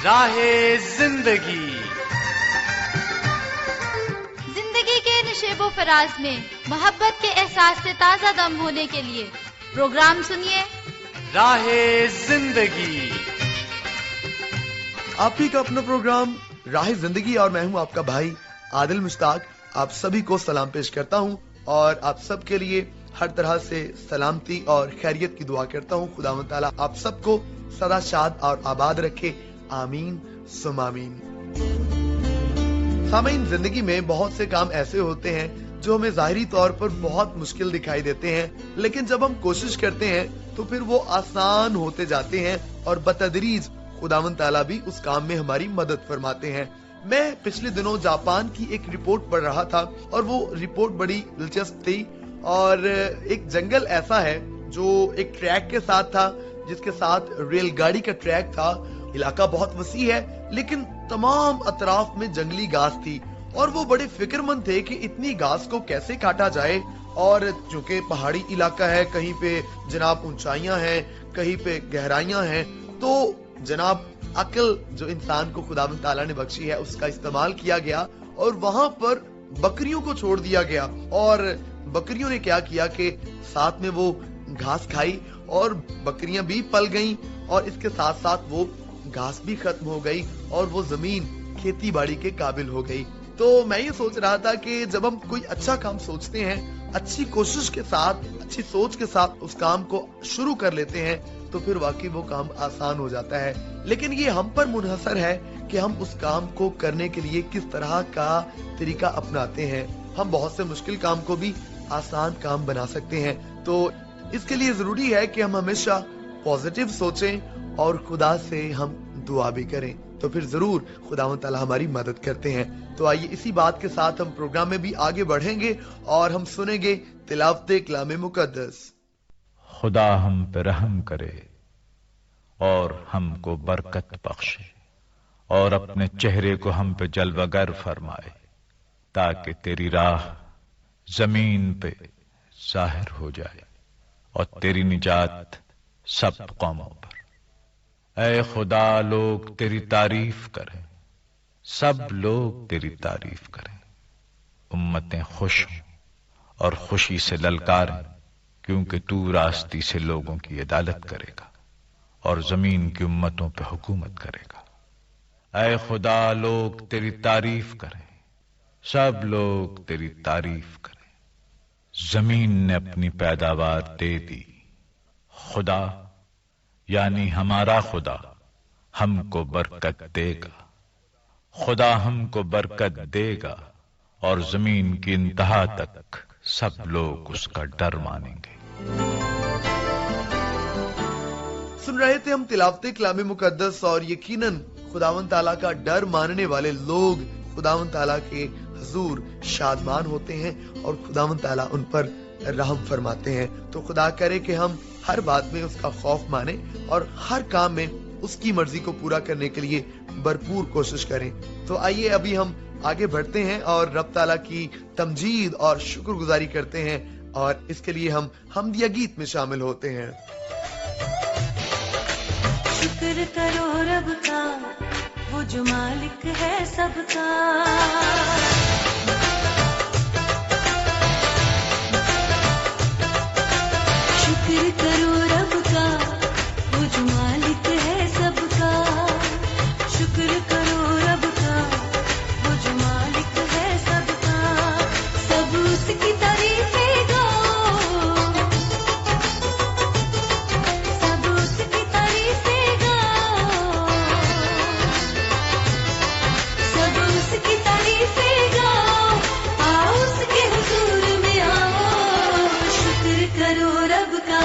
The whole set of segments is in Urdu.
راہ زندگی زندگی کے نشیب و فراز میں محبت کے احساس سے تازہ دم ہونے کے لیے پروگرام سنیے راہ زندگی. آپ ہی کا اپنا پروگرام راہ زندگی اور میں ہوں آپ کا بھائی عادل مشتاق. آپ سبھی کو سلام پیش کرتا ہوں اور آپ سب کے لیے ہر طرح سے سلامتی اور خیریت کی دعا کرتا ہوں. خداوند تعالیٰ آپ سب کو سدا شاد اور آباد رکھے. آمین ثم آمین. سامعین، زندگی میں بہت سے کام ایسے ہوتے ہیں جو ہمیں ظاہری طور پر بہت مشکل دکھائی دیتے ہیں، لیکن جب ہم کوشش کرتے ہیں تو پھر وہ آسان ہوتے جاتے ہیں اور بتدریج خداوند تعالیٰ بھی اس کام میں ہماری مدد فرماتے ہیں. میں پچھلے دنوں جاپان کی ایک رپورٹ پڑھ رہا تھا اور وہ رپورٹ بڑی دلچسپ تھی. اور ایک جنگل ایسا ہے جو ایک ٹریک کے ساتھ تھا، جس کے ساتھ ریل گاڑی کا ٹریک تھا. علاقہ بہت وسیع ہے لیکن تمام اطراف میں جنگلی گھاس تھی اور وہ بڑے فکر مند تھے کہ اتنی گھاس کو کیسے کاٹا جائے. اور چونکہ پہاڑی علاقہ ہے، کہیں پہ جناب اونچائیاں ہیں، کہیں پہ گہرائیاں ہیں، تو جناب عقل جو انسان کو خداوند تعالیٰ نے بخشی ہے اس کا استعمال کیا گیا اور وہاں پر بکریوں کو چھوڑ دیا گیا. اور بکریوں نے کیا کیا کہ ساتھ میں وہ گھاس کھائی اور بکریاں بھی پل گئیں اور اس کے ساتھ ساتھ وہ گھاس بھی ختم ہو گئی اور وہ زمین کھیتی باڑی کے قابل ہو گئی. تو میں یہ سوچ رہا تھا کہ جب ہم کوئی اچھا کام سوچتے ہیں، اچھی کوشش کے ساتھ، اچھی سوچ کے ساتھ اس کام کو شروع کر لیتے ہیں تو پھر واقعی وہ کام آسان ہو جاتا ہے. لیکن یہ ہم پر منحصر ہے کہ ہم اس کام کو کرنے کے لیے کس طرح کا طریقہ اپناتے ہیں. ہم بہت سے مشکل کام کو بھی آسان کام بنا سکتے ہیں. تو اس کے لیے ضروری ہے کہ ہم ہمیشہ پازیٹیو سوچیں اور خدا سے ہم دعا بھی کریں، تو پھر ضرور خداوند تعالیٰ ہماری مدد کرتے ہیں. تو آئیے اسی بات کے ساتھ ہم پروگرام میں بھی آگے بڑھیں گے اور ہم سنیں گے تلاوت کلام مقدس. خدا ہم پہ رحم کرے اور ہم کو برکت بخشے اور اپنے چہرے کو ہم پہ جلوہ گر فرمائے، تاکہ تیری راہ زمین پہ ظاہر ہو جائے اور تیری نجات سب قوموں پر. اے خدا، لوگ تیری تعریف کریں، سب لوگ تیری تعریف کریں. امتیں خوش ہوں اور خوشی سے للکاریں، کیونکہ تو راستی سے لوگوں کی عدالت کرے گا اور زمین کی امتوں پہ حکومت کرے گا. اے خدا، لوگ تیری تعریف کریں، سب لوگ تیری تعریف کریں. زمین نے اپنی پیداوار دے دی. خدا یعنی ہمارا خدا ہم کو برکت دے گا. خدا ہم کو برکت دے گا اور زمین کی انتہا تک سب لوگ اس کا ڈر مانیں گے. سن رہے تھے ہم تلاوت کلام مقدس، اور یقیناً خداوند تعالیٰ کا ڈر ماننے والے لوگ خداوند تعالیٰ کے حضور شادمان ہوتے ہیں اور خداوند تعالیٰ ان پر رحم فرماتے ہیں. تو خدا کرے کہ ہم ہر بات میں اس کا خوف مانیں اور ہر کام میں اس کی مرضی کو پورا کرنے کے لیے بھرپور کوشش کریں. تو آئیے ابھی ہم آگے بڑھتے ہیں اور رب تعالیٰ کی تمجید اور شکر گزاری کرتے ہیں، اور اس کے لیے ہم حمدیہ گیت میں شامل ہوتے ہیں. شکر کرو رب کا، وہ جو مالک ہے سب کا. شکر کرو رب کا، وہ جو مالک ہے سب کا. شکر کرو رب کا، وہ جو مالک ہے سب کا. سب اس کی تعریفیں گاؤ، سب اس کی تعریفیں گاؤ، سب اس کی تعریفیں گاؤ. آؤ اس کے حضور میں آؤ. شکر کرو رب کا.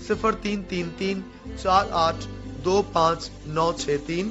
0333 4825 963।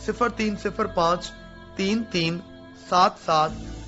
0305 33 77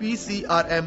PCRM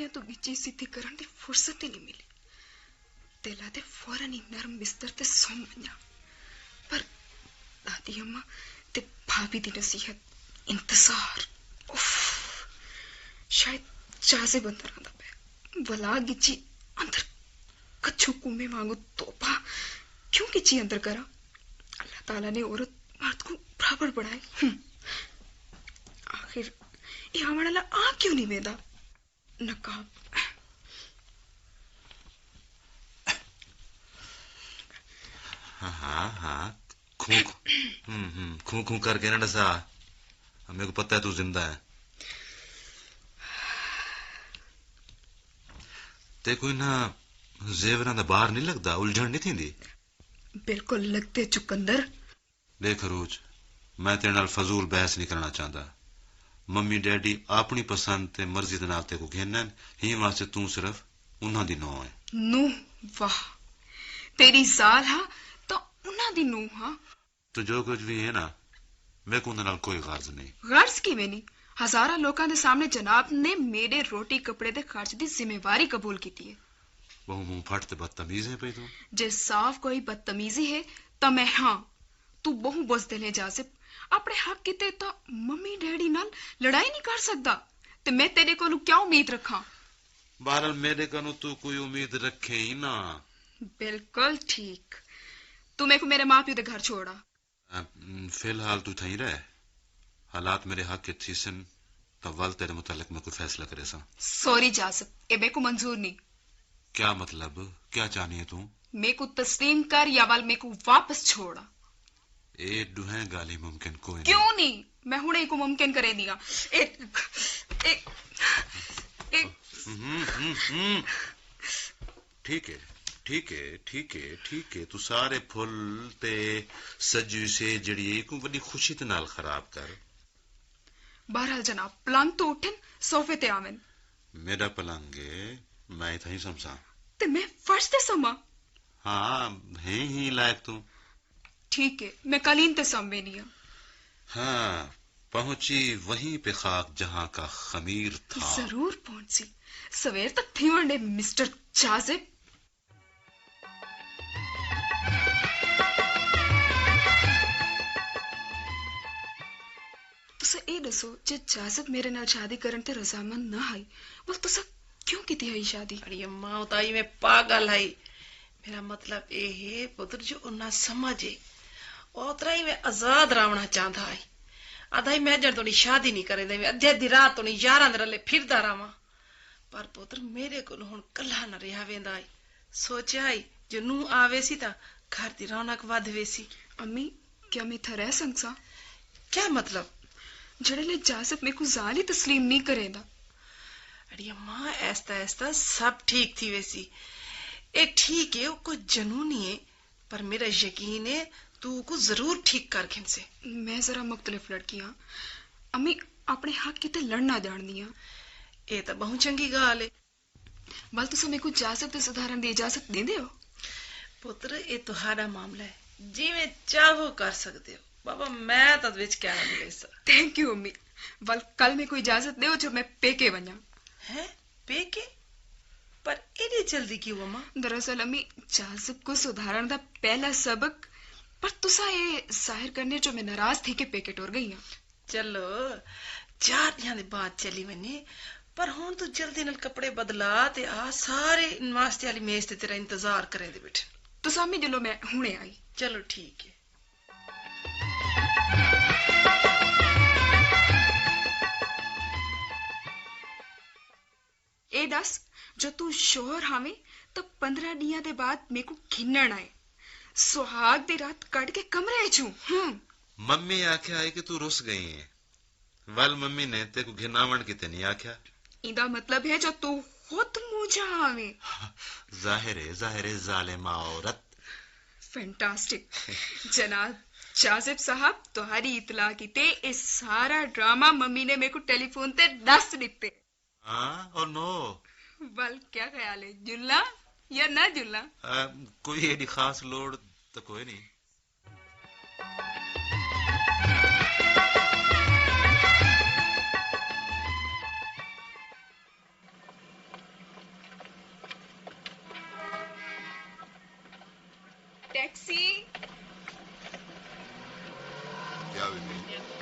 اٹھیا تو گچی سیدھی کرن دی فرصت ہی نہیں ملی. دل آتے فوراً ہی نرم بستر تے سو ونجا. پر دادی اماں تے بھابی دی نصیحت انتظار اف شاید جازب اندر آندا پیا. بلا گچی اندر کچھو کومے وانگو توبہ کیوں گچی اندر کرا. اللہ تعالیٰ نے عورت مرد کو برابر بڑھائے. آخر یہ ہمارا اللہ آ کیوں نہیں ویندا. نقاب ہاں کھوں کر کے نہ ڈسا. میرے کو پتہ ہے تو زندہ ہے. تے کوئی نہ زیوراں دا باہر نہیں لگدا, الجھن نہیں تھیندی. بالکل لگتے چکندر. دیکھ روج, میں تیرے نال فضول بحث نہیں کرنا چاہتا. ممی ڈیڈی اپنی پسند تے مرضی دے نال تے کو گھنن ہی واسطے تو صرف انہاں دی نو ہے. نو واہ تیری زال ہاں تو انہاں دی نو ہاں. تو جو کچھ بھی ہے نا میرے کو انہاں نال کوئی غرض نہیں. غرض کیویں نہیں. ہزاراں لوکاں دے سامنے جناب نے میرے روٹی کپڑے دے خرچ دی ذمہ واری قبول کیتی ہے. بہو منہ پھٹ تے بدتمیز ہے پئی تو. جے صاف کوئی بدتمیزی ہے تو میں ہاں. تو بہو بزدل ہے جازب. اپنے حق کیتے تو ممی ڈیڈی نال لڑائی نہیں کر سکدا. تے میں تیرے کولوں کیا امید رکھاں. بہرحال میرے کنوں تو کوئی امید رکھے ہی نہ. بالکل ٹھیک. تو میرے کو میرے ماں پیو دے گھر چھوڑا. فی الحال تو تھیں رہ. حالات میرے حق کے تھی سن تو ول تیرے متعلق میں کوئی فیصلہ کرے سا. سوری جازب, اے میرے کو منظور نہیں. کیا مطلب, کیا چاہنی ہے تو؟ میرے کو تسلیم کر یا ول میرے کو واپس چھوڑا. اے دوہیں گالی ممکن کوئی نہیں. کیوں نہیں, میں ہنے کو ممکن کرے دیا. ٹھیک ہے ٹھیک ہے ٹھیک ہے ٹھیک ہے. تو سارے پھل تے سجی سے جڑی کو بڑی خوشی تے نال خراب کر. بہرحال جناب پلنگ تو اٹھن صوفے تے آون. میرا پلنگ ہے میں تھیں سمسا تے میں فرش تے سما. ہاں ہیں ہی لائق تو. ٹھیک ہے میں قالین تے سموے نہیں. ہاں پہنچی وہیں پہ خاک جہاں کا خمیر تھا. ضرور پہنچی. سویر تک تھی ونڈے مسٹر جازب. تسا اے دسو جے جازب میرے نال شادی کرن تے رضامند نہ آئی بول تسا کیوں کیتی ہے شادی. اڑی ماں تائی میں پاگل ہے. میرا مطلب اے ہے پتر جو انہاں سمجھے اوترا ہی میں آزاد راونا چاہتا ہے. ادائی میں جڑ توڑی شادی نہیں کرے دے ادھی ادھی رات توڑی یاراں دے رلے پھردا راواں. پر پتر میرے کول ہن کلا نہ رہیا ویندا ہے. سوچیا ہے جو نو آوے سی تا گھر دی رونق ود ویسی. امی کیا میں تھا رہ سنگسا. کیا مطلب؟ جڑے لے جازب میں کو زال ہی تسلیم نہیں کرے دا. اڑی ماں ایستا ایستا سب ٹھیک تھی ویسی. اے ٹھیک ہے کوئی جنونی ہے پر میرا یقین ہے تو کو ضرور ٹھیک کر کھن سے. میں ذرا مختلف لڑکی ہاں امی. اپنے حق کیتے لڑنا جاننی ہاں. اے تا بہت چنگی گال ہے. بل تسا میں کو جازب تے سدھارن دی اجازت دے دیو. پتر اے تہاڈا معاملہ ہے جی میں چاہو کر سکتے ہو. بابا میں تا وچ کیا نہ ملے سا. تھینک یو امی. بل کل میں کوئی اجازت دیو جو میں پیکے ونجا. ہے پیکے؟ پر ایڈی جلدی کیوں اماں؟ دراصل امی جازب کو سدھارن دا پہلا سبق پر تسا اے ظاہر کرنے جو میں ناراض تھی کہ پیکے ٹور گئی ہاں. چلو 4 دن دی بات چلی ونے پر ہن تو جلدی نال کپڑے بدلا تے آ سارے ناشتے والی میز تے تیرا انتظار کرے دے بیٹھے. تسا امی جلو میں ہنے آئی. چلو ٹھیک ہے. اے دس جو تو شوہر ہاویں تو 15 دیاں دے بعد میرے کو گھنن آئے. سہاگ دی رات کٹ کے کمرے چوں. ممی آکھیا ہے کہ تو رس گئی ہے. ول ممی نے تے کو گھناون کیتے نہیں آکھیا. ایندا مطلب ہے جو تو خود مجھا آویں. ظاہر ہے ظالمہ عورت. فینٹاسٹک. جناب جازب صاحب تہاری اطلاع کیتے اس سارا ڈرامہ ممی نے میرے کو ٹیلی فون تے دس دیتے. ہاں اور نو. بل کیا خیال ہے جلا یا نہ جلا؟ کوئی ایڈی خاص لوڑ تو کوئی نہیں.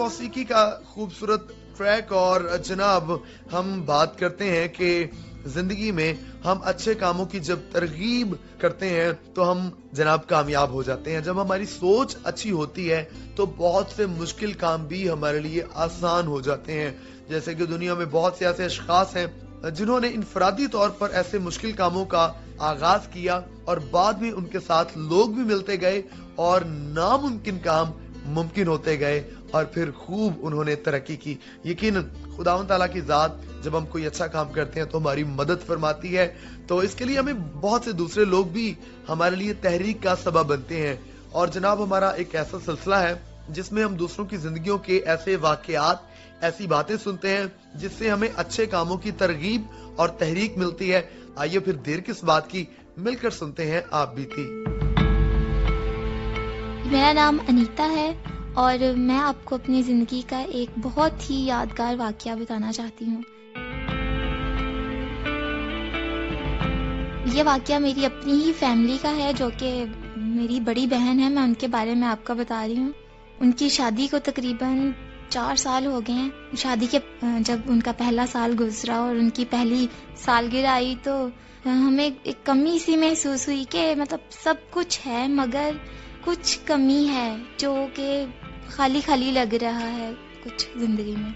موسیقی کا خوبصورت ٹریک اور جناب ہم بات کرتے ہیں کہ زندگی میں ہم اچھے کاموں کی جب ترغیب کرتے ہیں تو ہم جناب کامیاب ہو جاتے ہیں. جب ہماری سوچ اچھی ہوتی ہے تو بہت سے مشکل کام بھی ہمارے لیے آسان ہو جاتے ہیں. جیسے کہ دنیا میں بہت سے ایسے اشخاص ہیں جنہوں نے انفرادی طور پر ایسے مشکل کاموں کا آغاز کیا اور بعد میں ان کے ساتھ لوگ بھی ملتے گئے اور ناممکن کام ممکن ہوتے گئے اور پھر خوب انہوں نے ترقی کی. یقیناً خداوند تعالیٰ کی ذات جب ہم کوئی اچھا کام کرتے ہیں تو ہماری مدد فرماتی ہے. تو اس کے لیے ہمیں بہت سے دوسرے لوگ بھی ہمارے لیے تحریک کا سبب بنتے ہیں. اور جناب ہمارا ایک ایسا سلسلہ ہے جس میں ہم دوسروں کی زندگیوں کے ایسے واقعات، ایسی باتیں سنتے ہیں جس سے ہمیں اچھے کاموں کی ترغیب اور تحریک ملتی ہے. آئیے پھر دیر کس بات کی، مل کر سنتے ہیں آپ بیتی. میرا نام انیتا ہے اور میں آپ کو اپنی زندگی کا ایک بہت ہی یادگار واقعہ بتانا چاہتی ہوں. یہ واقعہ میری اپنی ہی فیملی کا ہے، جو کہ میری بڑی بہن ہے. میں ان کے بارے میں آپ کو بتا رہی ہوں. ان کی شادی کو تقریباً 4 سال ہو گئے ہیں. شادی کے جب ان کا پہلا سال گزرا اور ان کی پہلی سالگرہ آئی تو ہمیں ایک کمی سی محسوس ہوئی کہ مطلب سب کچھ ہے مگر کچھ کمی ہے، جو کہ خالی خالی لگ رہا ہے کچھ زندگی میں.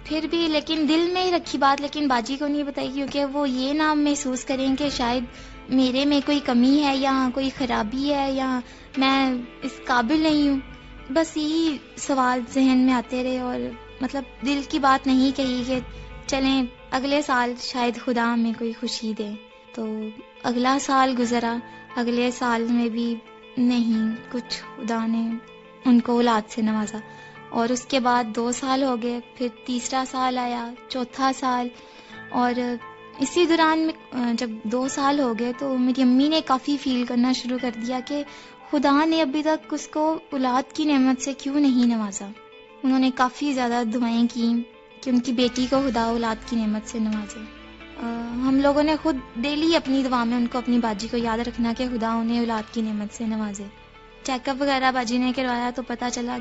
پھر بھی لیکن دل میں ہی رکھی بات، لیکن باجی کو نہیں بتائی کیونکہ وہ یہ نہ محسوس کریں کہ شاید میرے میں کوئی کمی ہے یا کوئی خرابی ہے یا میں اس قابل نہیں ہوں. بس یہی سوال ذہن میں آتے رہے اور مطلب دل کی بات نہیں کہی کہ چلیں اگلے سال شاید خدا ہمیں کوئی خوشی دے. تو اگلا سال گزرا، اگلے سال میں بھی نہیں، کچھ خدا نے ان کو اولاد سے نوازا. اور اس کے بعد 2 سال ہو گئے، پھر تیسرا سال آیا، چوتھا سال. اور اسی دوران میں جب 2 سال ہو گئے تو میری امی نے کافی فیل کرنا شروع کر دیا کہ خدا نے ابھی تک اس کو اولاد کی نعمت سے کیوں نہیں نوازا. انہوں نے کافی زیادہ دعائیں کی کہ ان کی بیٹی کو خدا اولاد کی نعمت سے نوازے. ہم لوگوں نے خود ڈیلی اپنی دعا میں ان کو اپنی باجی کو یاد رکھنا کہ خدا انہیں اولاد کی نعمت سے نوازے. چیک اپ وغیرہ باجی نے کروایا تو پتہ چلا،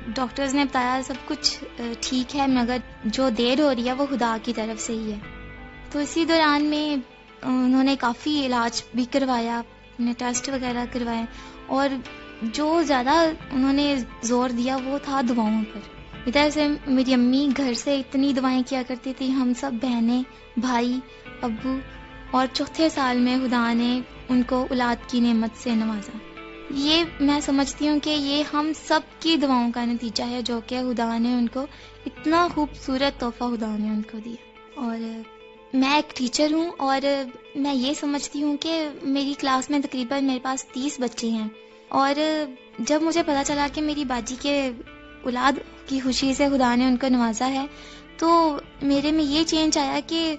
ڈاکٹرز نے بتایا سب کچھ ٹھیک ہے مگر جو دیر ہو رہی ہے وہ خدا کی طرف سے ہی ہے. تو اسی دوران میں انہوں نے کافی علاج بھی کروایا، اپنے ٹیسٹ وغیرہ کروائے اور جو زیادہ انہوں نے زور دیا وہ تھا دعاؤں پر. ادھر سے میری امی گھر سے اتنی دعائیں کیا کرتی تھی، ہم سب بہنیں، بھائی، ابو. اور چوتھے سال میں خدا نے ان کو اولاد کی نعمت سے نوازا. یہ میں سمجھتی ہوں کہ یہ ہم سب کی دعاؤں کا نتیجہ ہے جو کہ خدا نے ان کو اتنا خوبصورت تحفہ خدا نے ان کو دیا. اور میں ایک ٹیچر ہوں اور میں یہ سمجھتی ہوں کہ میری کلاس میں تقریباً میرے پاس 30 بچے ہیں. اور جب مجھے پتا چلا کہ میری باجی کے اولاد کی خوشی سے خدا نے ان کو نوازا ہے تو میرے میں یہ چینج آیا کہ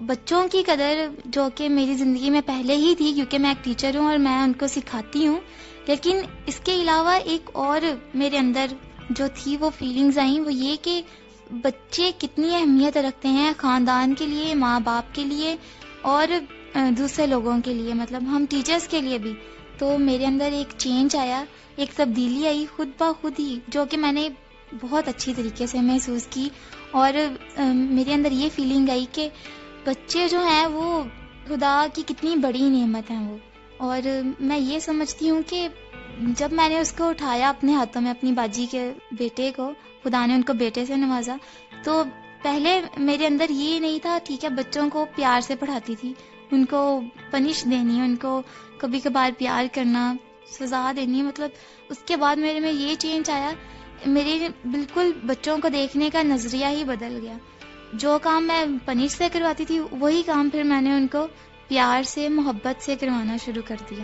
بچوں کی قدر جو کہ میری زندگی میں پہلے ہی تھی، کیونکہ میں ایک ٹیچر ہوں اور میں ان کو سکھاتی ہوں، لیکن اس کے علاوہ ایک اور میرے اندر جو تھی وہ فیلنگز آئیں، وہ یہ کہ بچے کتنی اہمیت رکھتے ہیں خاندان کے لیے، ماں باپ کے لیے اور دوسرے لوگوں کے لیے، مطلب ہم ٹیچرز کے لیے بھی. تو میرے اندر ایک چینج آیا، ایک تبدیلی آئی خود بخود ہی، جو کہ میں نے بہت اچھی طریقے سے محسوس کی. اور میرے اندر یہ فیلنگ آئی کہ بچے جو ہیں وہ خدا کی کتنی بڑی نعمت ہیں وہ. اور میں یہ سمجھتی ہوں کہ جب میں نے اس کو اٹھایا اپنے ہاتھوں میں، اپنی باجی کے بیٹے کو، خدا نے ان کو بیٹے سے نوازا، تو پہلے میرے اندر یہ نہیں تھا. ٹھیک ہے، بچوں کو پیار سے پڑھاتی تھی، ان کو پنش دینی، ان کو کبھی کبھار پیار کرنا، سزا دینی. مطلب اس کے بعد میرے میں یہ چینج آیا، میرے بالکل بچوں کو دیکھنے کا نظریہ ہی بدل گیا. جو کام میں پنش سے کرواتی تھی وہی کام پھر میں نے ان کو پیار سے، محبت سے کروانا شروع کر دیا.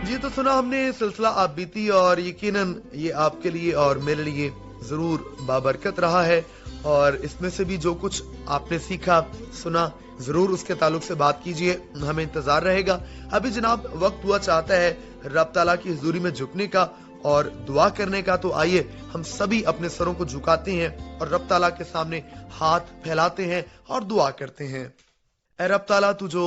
جی تو سنا ہم نے سلسلہ آپ بیتی اور یقیناً یہ آپ کے لیے اور میرے لیے ضرور بابرکت رہا ہے. اور اس میں سے بھی جو کچھ آپ نے سیکھا سنا ضرور اس کے تعلق سے بات کیجئے، ہمیں انتظار رہے گا. ابھی جناب وقت ہوا چاہتا ہے رب تعالیٰ کی حضوری میں جھکنے کا اور دعا کرنے کا. تو آئیے ہم سبھی اپنے سروں کو جھکاتے ہیں اور رب تعالیٰ کے سامنے ہاتھ پھیلاتے ہیں اور دعا کرتے ہیں. اے رب تعالیٰ، تو جو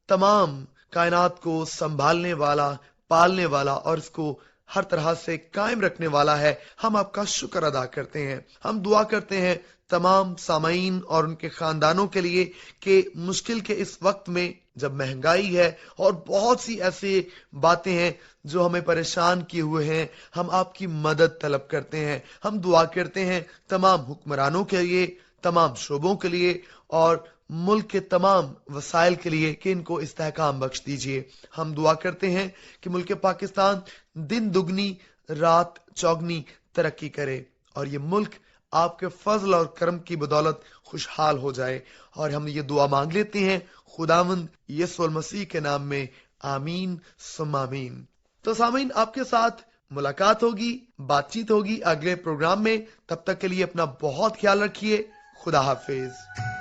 تمام کائنات کو سنبھالنے والا پالنے والا اور اس کو ہر طرح سے قائم رکھنے والا ہے. ہم آپ کا شکر ادا کرتے ہیں. ہم دعا کرتے ہیں تمام سامعین اور ان کے خاندانوں کے لیے کہ مشکل کے اس وقت میں جب مہنگائی ہے اور بہت سی ایسی باتیں ہیں جو ہمیں پریشان کیے ہوئے ہیں, ہم آپ کی مدد طلب کرتے ہیں. ہم دعا کرتے ہیں تمام حکمرانوں کے لیے, تمام شعبوں کے لیے اور ملک کے تمام وسائل کے لیے کہ ان کو استحکام بخش دیجیے. ہم دعا کرتے ہیں کہ ملک پاکستان دن دگنی رات چوگنی ترقی کرے اور یہ ملک آپ کے فضل اور کرم کی بدولت خوشحال ہو جائے. اور ہم یہ دعا مانگ لیتے ہیں خداوند یسوع المسیح کے نام میں, آمین ثم آمین. تو سامعین, آپ کے ساتھ ملاقات ہوگی, بات چیت ہوگی اگلے پروگرام میں. تب تک کے لیے اپنا بہت خیال رکھیے. خدا حافظ.